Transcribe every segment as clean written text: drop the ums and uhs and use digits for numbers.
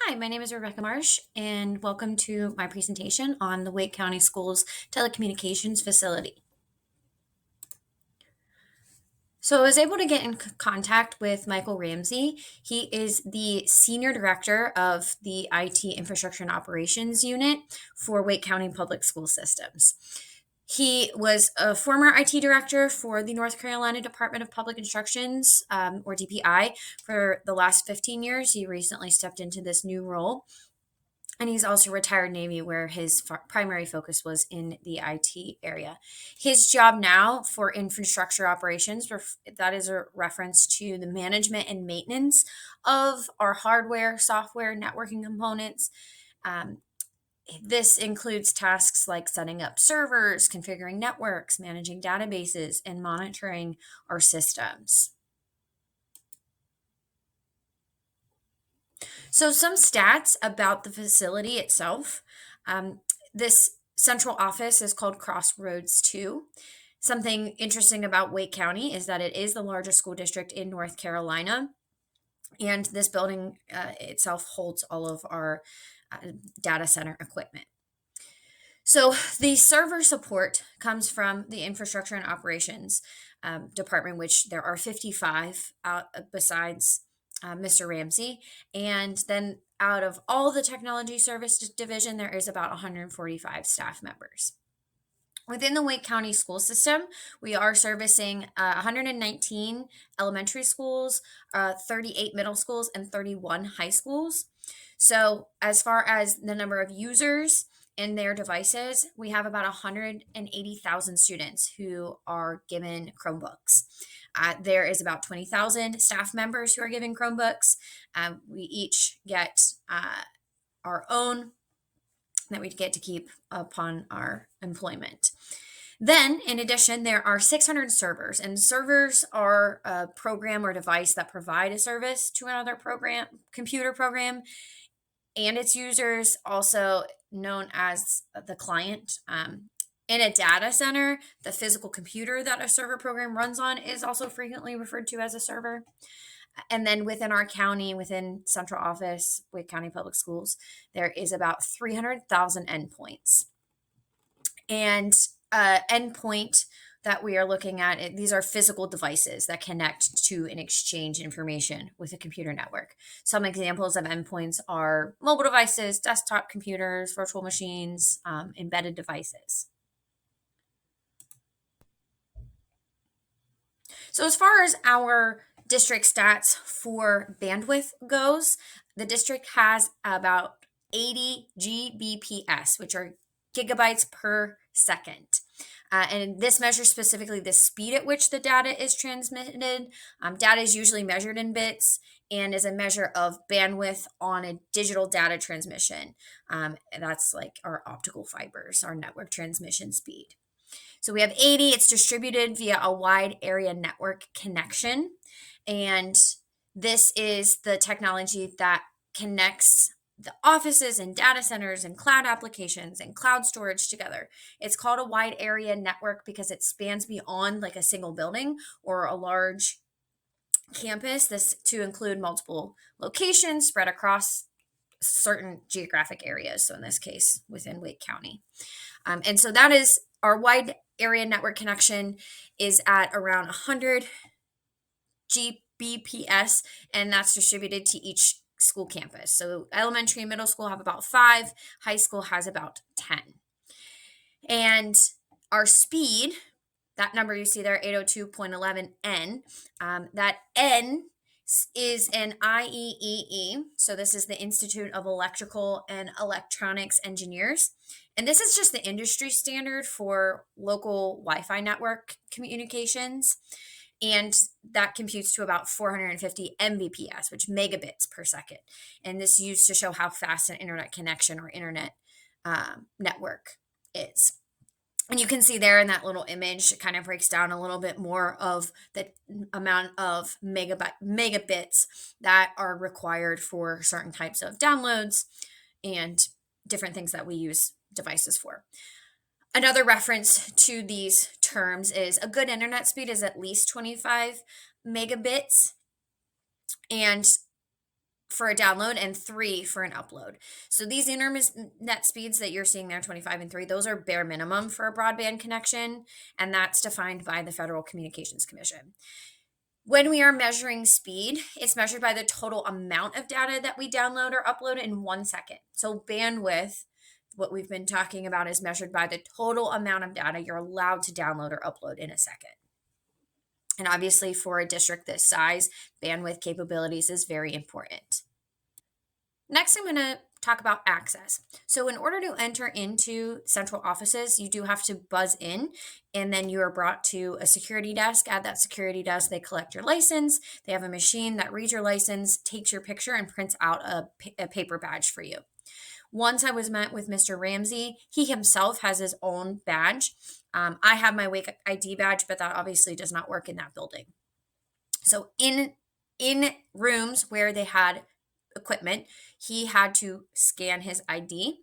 Hi, my name is Rebecca Marsh, and welcome to my presentation on the Wake County Schools telecommunications facility. So I was able to get in contact with Michael Ramsey. He is the Senior Director of the IT Infrastructure and Operations Unit for Wake County Public School Systems. He was a former IT director for the North Carolina Department of Public Instructions, or DPI, for the last 15 years. He recently stepped into this new role. And he's also retired Navy, where his primary focus was in the IT area. His job now for infrastructure operations, that is a reference to the management and maintenance of our hardware, software, networking components. This includes tasks like setting up servers, configuring networks, managing databases, and monitoring our systems. So, some stats about the facility itself. This central office is called Crossroads 2. Something interesting about Wake County is that it is the largest school district in North Carolina, and this building itself holds all of our data center equipment. So, the server support comes from the Infrastructure and Operations Department, which there are 55 besides Mr. Ramsey. And then out of all the technology service division, there is about 145 staff members. Within the Wake County school system, we are servicing 119 elementary schools, 38 middle schools, and 31 high schools. So as far as the number of users and their devices, we have about 180,000 students who are given Chromebooks. There is about 20,000 staff members who are given Chromebooks. We each get our own that we get to keep upon our employment. Then, in addition, there are 600 servers, and servers are a program or device that provide a service to another computer program, and its users, also known as the client. In a data center, the physical computer that a server program runs on is also frequently referred to as a server. And then within our county, within central office, Wake County Public Schools, there is about 300,000 endpoints. And endpoint that we are looking at, these are physical devices that connect to and exchange information with a computer network. Some examples of endpoints are mobile devices, desktop computers, virtual machines, embedded devices. So as far as our district stats for bandwidth goes, the district has about 80 Gbps, which are gigabytes per second. And this measures specifically the speed at which the data is transmitted. Data is usually measured in bits and is a measure of bandwidth on a digital data transmission. That's like our optical fibers, our network transmission speed. So we have 80, it's distributed via a wide area network connection. And this is the technology that connects the offices and data centers and cloud applications and cloud storage together. It's called a wide area network because it spans beyond like a single building or a large campus, this to include multiple locations spread across certain geographic areas. So in this case, within Wake County. And so that is our wide area network connection is at around 100 Gbps, and that's distributed to each school campus. So elementary and middle school have about 5, high school has about 10. And our speed, that number you see there, 802.11n, that n is an IEEE. So this is the Institute of Electrical and Electronics Engineers. And this is just the industry standard for local Wi-Fi network communications. And that computes to about 450 Mbps, which megabits per second. And this is used to show how fast an internet connection or internet network is. And you can see there in that little image, it kind of breaks down a little bit more of the amount of megabits that are required for certain types of downloads and different things that we use devices for. Another reference to these terms is a good internet speed is at least 25 megabits. And for a download and 3 for an upload. So these internet speeds that you're seeing there, 25 and 3, those are bare minimum for a broadband connection, and that's defined by the Federal Communications Commission. When we are measuring speed, it's measured by the total amount of data that we download or upload in 1 second. So bandwidth, what we've been talking about, is measured by the total amount of data you're allowed to download or upload in a second. And obviously, for a district this size, bandwidth capabilities is very important. Next, I'm going to talk about access. So in order to enter into central offices, you do have to buzz in, and then you are brought to a security desk. At that security desk, they collect your license. They have a machine that reads your license, takes your picture, and prints out a paper badge for you. Once I was met with Mr. Ramsey, he himself has his own badge. I have my Wake ID badge, but that obviously does not work in that building. So in rooms where they had equipment, he had to scan his ID,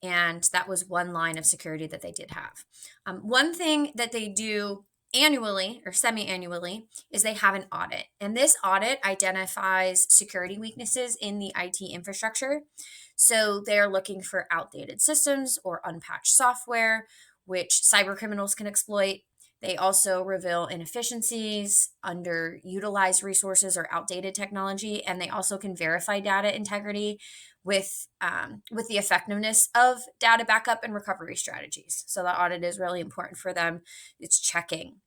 and that was one line of security that they did have. One thing that they do annually or semi-annually is they have an audit, and this audit identifies security weaknesses in the IT infrastructure. So they're looking for outdated systems or unpatched software, which cyber criminals can exploit. They also reveal inefficiencies, underutilized resources, or outdated technology, and they also can verify data integrity with the effectiveness of data backup and recovery strategies. So the audit is really important for them. It's checking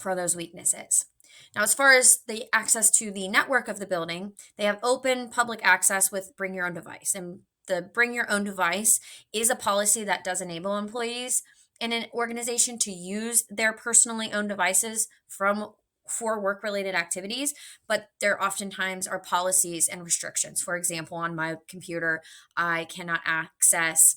for those weaknesses. Now, as far as the access to the network of the building, they have open public access with bring your own device. And the bring your own device is a policy that does enable employees in an organization to use their personally owned devices for work-related activities, but there oftentimes are policies and restrictions. For example, on my computer, I cannot access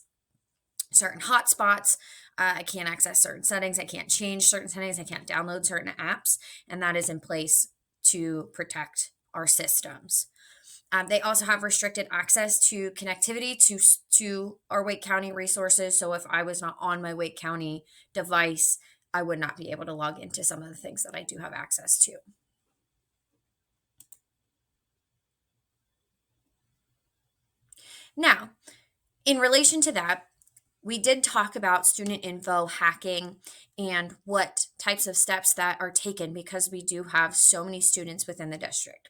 certain hotspots. I can't access certain settings. I can't change certain settings. I can't download certain apps, and that is in place to protect our systems. They also have restricted access to connectivity to our Wake County resources. So if I was not on my Wake County device, I would not be able to log into some of the things that I do have access to. Now, in relation to that, we did talk about student info hacking and what types of steps that are taken because we do have so many students within the district.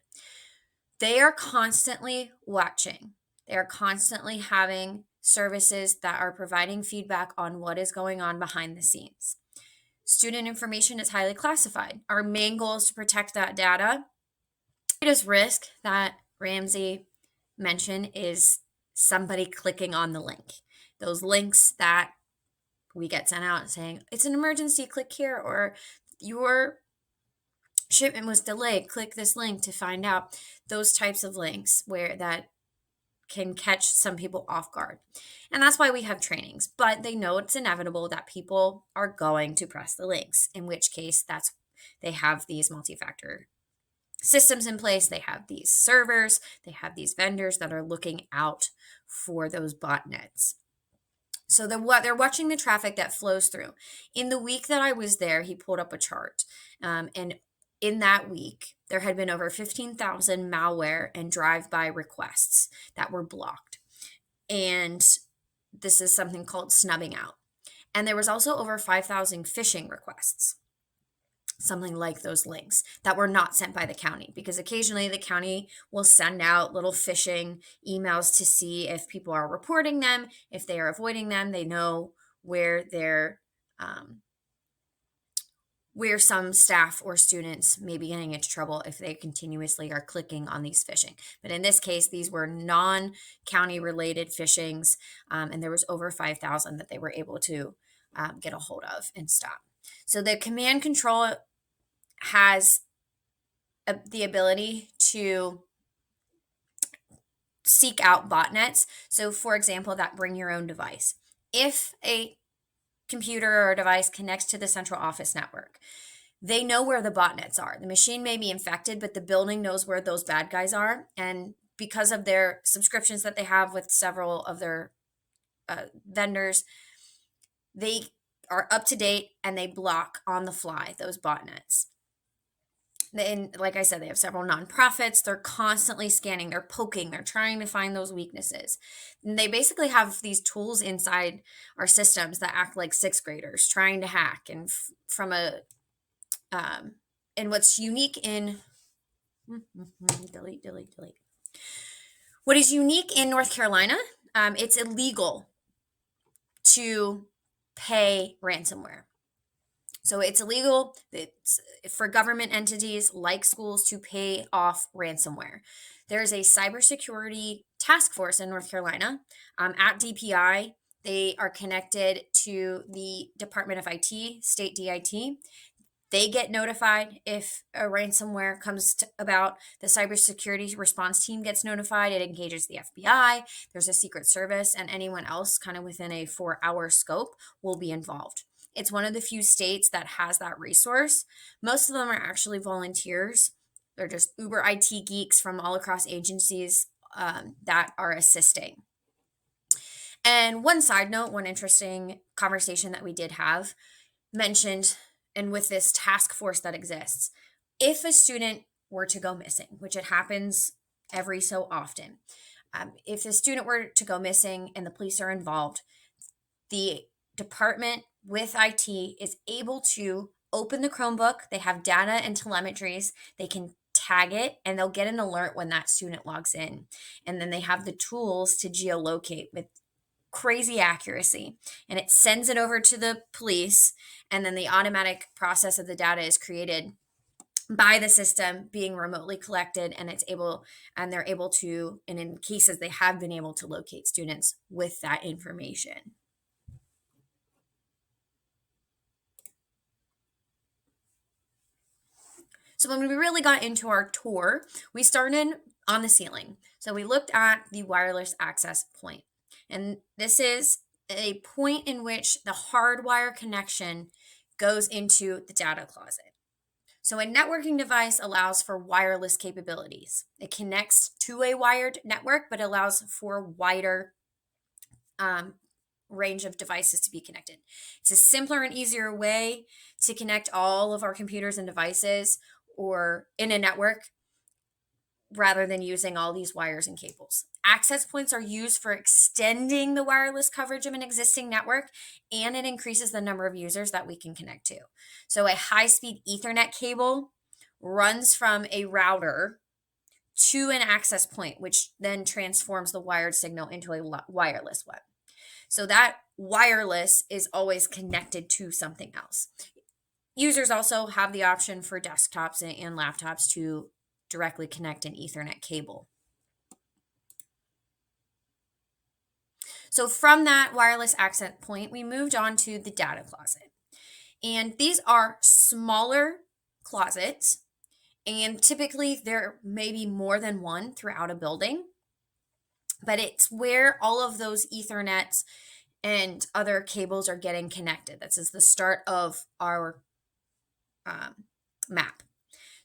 They are constantly watching. They are constantly having services that are providing feedback on what is going on behind the scenes. Student information is highly classified. Our main goal is to protect that data. The greatest risk that Ramsey mentioned is somebody clicking on the link. Those links that we get sent out saying, it's an emergency, click here, or your shipment was delayed, click this link to find out. Those types of links where that can catch some people off guard. And that's why we have trainings, but they know it's inevitable that people are going to press the links, in which case they have these multi-factor systems in place. They have these servers, they have these vendors that are looking out for those botnets. So they're watching the traffic that flows through. In the week that I was there, he pulled up a chart, and in that week, there had been over 15,000 malware and drive-by requests that were blocked. And this is something called snubbing out. And there was also over 5,000 phishing requests, something like those links that were not sent by the county, because occasionally the county will send out little phishing emails to see if people are reporting them, if they are avoiding them. They know where where some staff or students may be getting into trouble if they continuously are clicking on these phishing. But in this case, these were non-county related phishings, and there was over 5,000 that they were able to get a hold of and stop. So the command control has the ability to seek out botnets. So for example, that bring your own device. If a computer or device connects to the central office network, they know where the botnets are. The machine may be infected, but the building knows where those bad guys are. And because of their subscriptions that they have with several of their vendors, they are up to date and they block on the fly those botnets. And like I said, they have several nonprofits. They're constantly scanning, they're poking, they're trying to find those weaknesses. And they basically have these tools inside our systems that act like sixth graders trying to hack. And from a and what's unique in delete. What is unique in North Carolina? It's illegal to pay ransomware. So it's illegal for government entities like schools to pay off ransomware. There's a cybersecurity task force in North Carolina at DPI. They are connected to the Department of IT, state DIT. They get notified if a ransomware comes about. The cybersecurity response team gets notified. It engages the FBI. There's a secret service, and anyone else kind of within a 4-hour scope will be involved. It's one of the few states that has that resource. Most of them are actually volunteers. They're just uber IT geeks from all across agencies that are assisting. And one side note, one interesting conversation that we did have mentioned, and with this task force that exists, if a student were to go missing, which it happens every so often, if the student were to go missing and the police are involved, the department with IT is able to open the Chromebook. They have data and telemetries. They can tag it and they'll get an alert when that student logs in. And then they have the tools to geolocate with crazy accuracy, and it sends it over to the police, and then the automatic process of the data is created by the system being remotely collected, and they're able to, and in cases they have been able to locate students with that information. So when we really got into our tour, we started on the ceiling. So we looked at the wireless access point. And this is a point in which the hardwire connection goes into the data closet. So a networking device allows for wireless capabilities. It connects to a wired network, but allows for a wider range of devices to be connected. It's a simpler and easier way to connect all of our computers and devices or in a network rather than using all these wires and cables. Access points are used for extending the wireless coverage of an existing network, and it increases the number of users that we can connect to. So a high-speed Ethernet cable runs from a router to an access point, which then transforms the wired signal into a wireless one. So that wireless is always connected to something else. Users also have the option for desktops and laptops to directly connect an Ethernet cable. So from that wireless access point, we moved on to the data closet. And these are smaller closets, and typically there may be more than one throughout a building, but it's where all of those Ethernets and other cables are getting connected. This is the start of our map.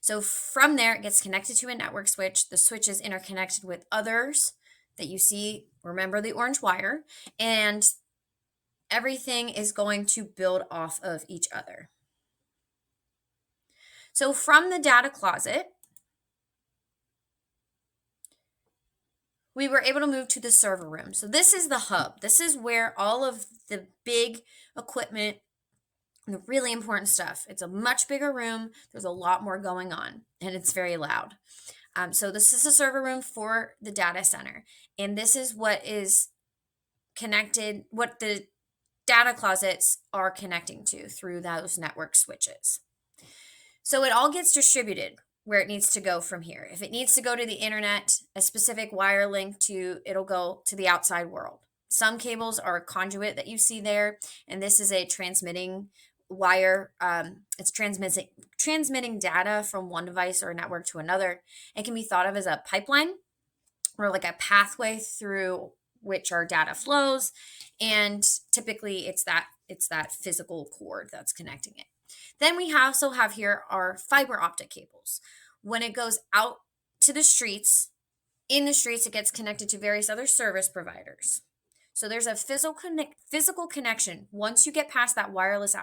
So from there, it gets connected to a network switch. The switch is interconnected with others that you see. Remember the orange wire, and everything is going to build off of each other. So from the data closet, we were able to move to the server room. So this is the hub. This is where all of the big equipment, the really important stuff. It's a much bigger room. There's a lot more going on, and it's very loud. So this is a server room for the data center, and this is what is connected, what the data closets are connecting to through those network switches. So it all gets distributed where it needs to go from here. If it needs to go to the internet, a specific wire link it'll go to the outside world. Some cables are a conduit that you see there, and this is a transmitting wire. It's transmitting data from one device or a network to another. It can be thought of as a pipeline or like a pathway through which our data flows, and typically it's that physical cord that's connecting it. Then we also have here our fiber optic cables. When it goes out to the streets, in the streets it gets connected to various other service providers. So there's a physical connection. Once you get past that wireless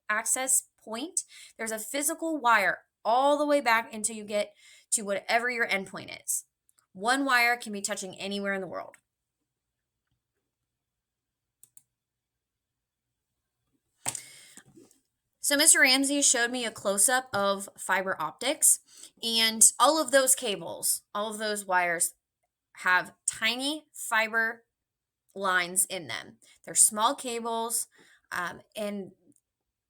access point, there's a physical wire all the way back until you get to whatever your endpoint is. One wire can be touching anywhere in the world. So Mr. Ramsey showed me a close-up of fiber optics, and all of those cables, all of those wires have tiny fiber lines in them. They're small cables, and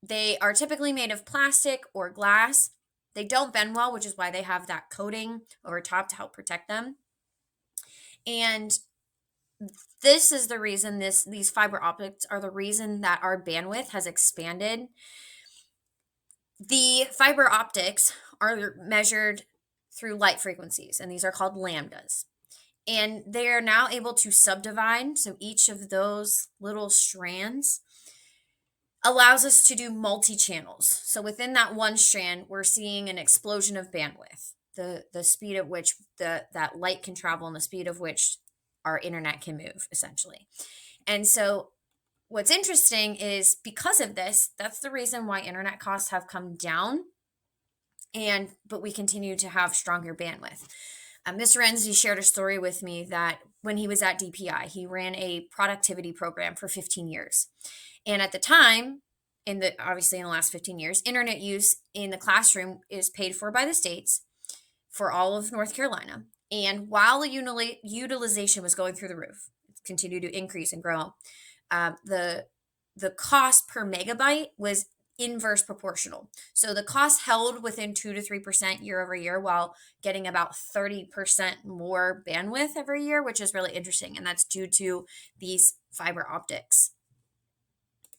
they are typically made of plastic or glass. They don't bend well, which is why they have that coating over top to help protect them. And this is the reason these fiber optics are the reason that our bandwidth has expanded. The fiber optics are measured through light frequencies, and these are called lambdas. And they are now able to subdivide, so each of those little strands allows us to do multi-channels. So within that one strand, we're seeing an explosion of bandwidth, the speed at which that light can travel and the speed of which our internet can move, essentially. And so what's interesting is because of this, that's the reason why internet costs have come down, but we continue to have stronger bandwidth. Mr. Renzi shared a story with me that when he was at DPI, he ran a productivity program for 15 years. And at the time, obviously in the last 15 years, internet use in the classroom is paid for by the states for all of North Carolina. And while the utilization was going through the roof, it continued to increase and grow, the cost per megabyte was inverse proportional. So the cost held within 2 to 3% year over year, while getting about 30% more bandwidth every year, which is really interesting. And that's due to these fiber optics.